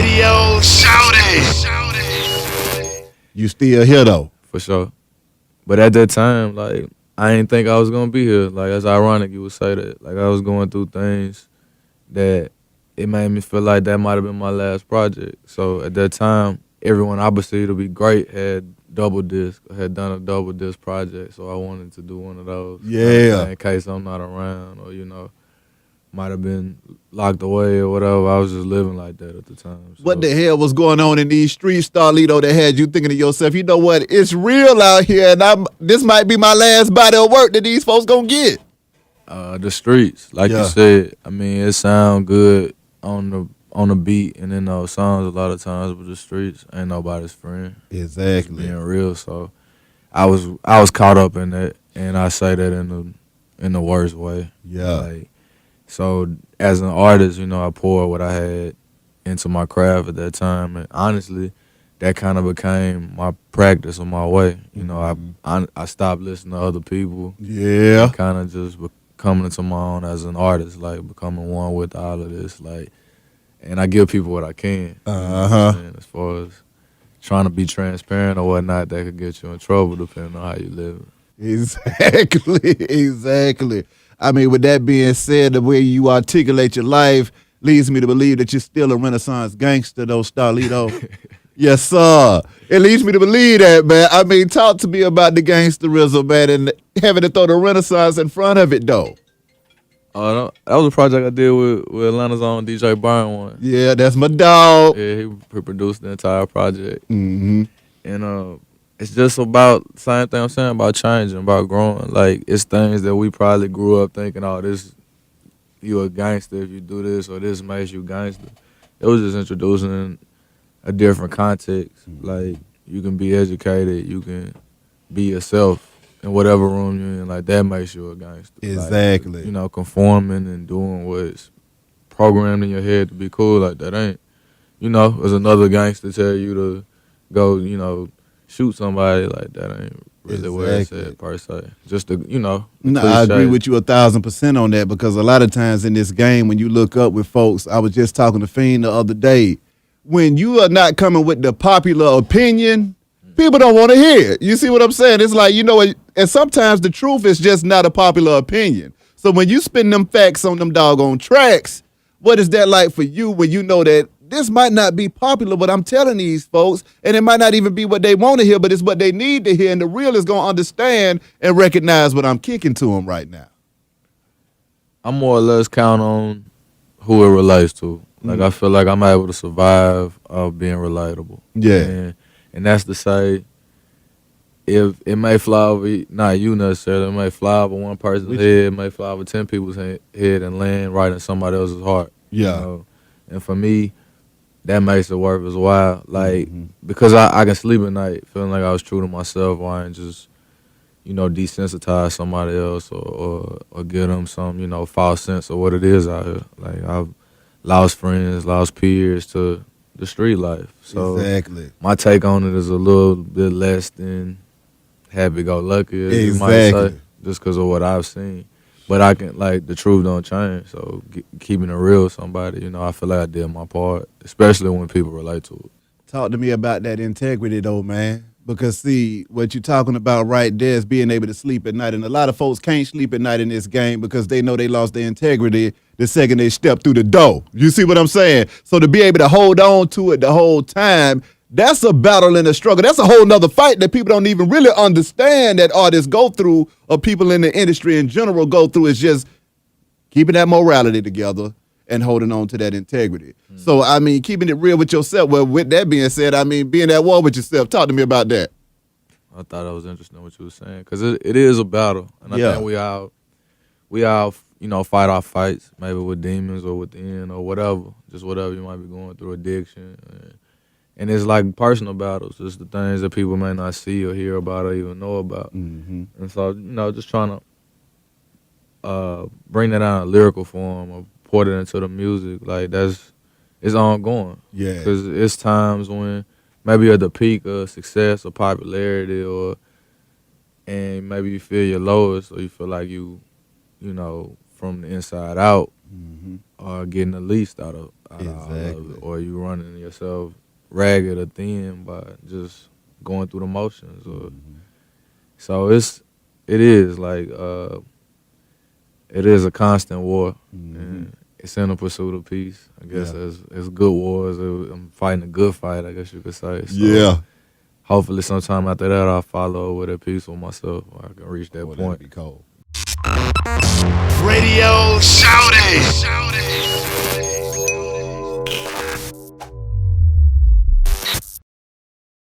radio, shout it. You still here though? For sure. But at that time, like, I didn't think I was gonna be here. Like, it's ironic you would say that. Like, I was going through things that it made me feel like that might have been my last project. So at that time, everyone I perceived to be great had had done a double disc project. So I wanted to do one of those. Yeah. In case I'm not around or, might have been locked away or whatever. I was just living like that at the time. So. What the hell was going on in these streets, Starlito, that had you thinking to yourself, you know what, it's real out here, and this might be my last body of work that these folks gonna get? The streets, like you said. I mean, it sound good on the beat and in those songs a lot of times, but the streets ain't nobody's friend. Exactly. Just being real. So I was caught up in that, and I say that in the worst way. Yeah. So as an artist, I poured what I had into my craft at that time, and honestly, that kind of became my practice or my way. I stopped listening to other people. Yeah. Kind of just coming into my own as an artist, like becoming one with all of this, and I give people what I can. As far as trying to be transparent or whatnot, that could get you in trouble depending on how you live. Exactly. I mean, with that being said, the way you articulate your life leads me to believe that you're still a Renaissance gangster, though, Starlito. Yes, sir. It leads me to believe that, man. I mean, talk to me about the gangsterism, man, and having to throw the Renaissance in front of it, though. That was a project I did with Atlanta's own DJ Byron one. Yeah, that's my dog. Yeah, he produced the entire project. Mm-hmm. And it's just about the same thing I'm saying about changing, about growing. Like, it's things that we probably grew up thinking, you a gangster if you do this, or this makes you gangster. It was just introducing a different context. Like, you can be educated, you can be yourself in whatever room you're in. Like, that makes you a gangster. Exactly. Like, conforming and doing what's programmed in your head to be cool, like that ain't. There's another gangster tell you to go, shoot somebody, like that ain't really where it's at per se. Just to, No, I agree with you 1,000% on that, because a lot of times in this game, when you look up with folks, I was just talking to Fiend the other day, when you are not coming with the popular opinion, people don't want to hear it. You see what I'm saying? It's like, and sometimes the truth is just not a popular opinion. So when you spin them facts on them doggone tracks, what is that like for you when you know that this might not be popular, but I'm telling these folks, and it might not even be what they want to hear, but it's what they need to hear, and the real is going to understand and recognize what I'm kicking to them right now? I more or less count on who it relates to. Like, I feel like I'm able to survive of being relatable. Yeah. And that's to say, if it may fly over, not you necessarily, it may fly over one person's head, it may fly over 10 people's head and land right in somebody else's heart. Yeah. And for me, that makes it worth as well. Like, because I can sleep at night feeling like I was true to myself, or I ain't just, desensitize somebody else or give them some, false sense of what it is out here. Like, I've lost friends, lost peers to the street life. So exactly. My take on it is a little bit less than happy-go-lucky, as you might say, just because of what I've seen. But I can, the truth don't change. So keeping it real with somebody, I feel like I did my part, especially when people relate to it. Talk to me about that integrity, though, man. Because, see, what you're talking about right there is being able to sleep at night. And a lot of folks can't sleep at night in this game because they know they lost their integrity the second they step through the door. You see what I'm saying? So to be able to hold on to it the whole time, that's a battle and a struggle. That's a whole nother fight that people don't even really understand that artists go through, or people in the industry in general go through. Is just keeping that morality together and holding on to that integrity. So, I mean, keeping it real with yourself. Well, with that being said, I mean, being at war with yourself. Talk to me about that. I thought that was interesting what you were saying, because it is a battle. And I think we all, fight our fights, maybe with demons or within or whatever, just whatever you might be going through, addiction. And it's like personal battles. It's the things that people may not see or hear about or even know about. And so, just trying to bring that out in a lyrical form or put it into the music, like, it's ongoing. Yeah. Because it's times when maybe you're at the peak of success or popularity, and maybe you feel your lowest, or you feel like you from the inside out, or getting the least out of all of it, or you running yourself ragged or thin by just going through the motions. Or so it is like it is a constant war, and it's in the pursuit of peace. I guess it's good wars. I'm fighting a good fight, I guess you could say. So hopefully sometime after that I'll follow with a peace with myself, or I can reach that point. That'd be cold. Radio Shouty.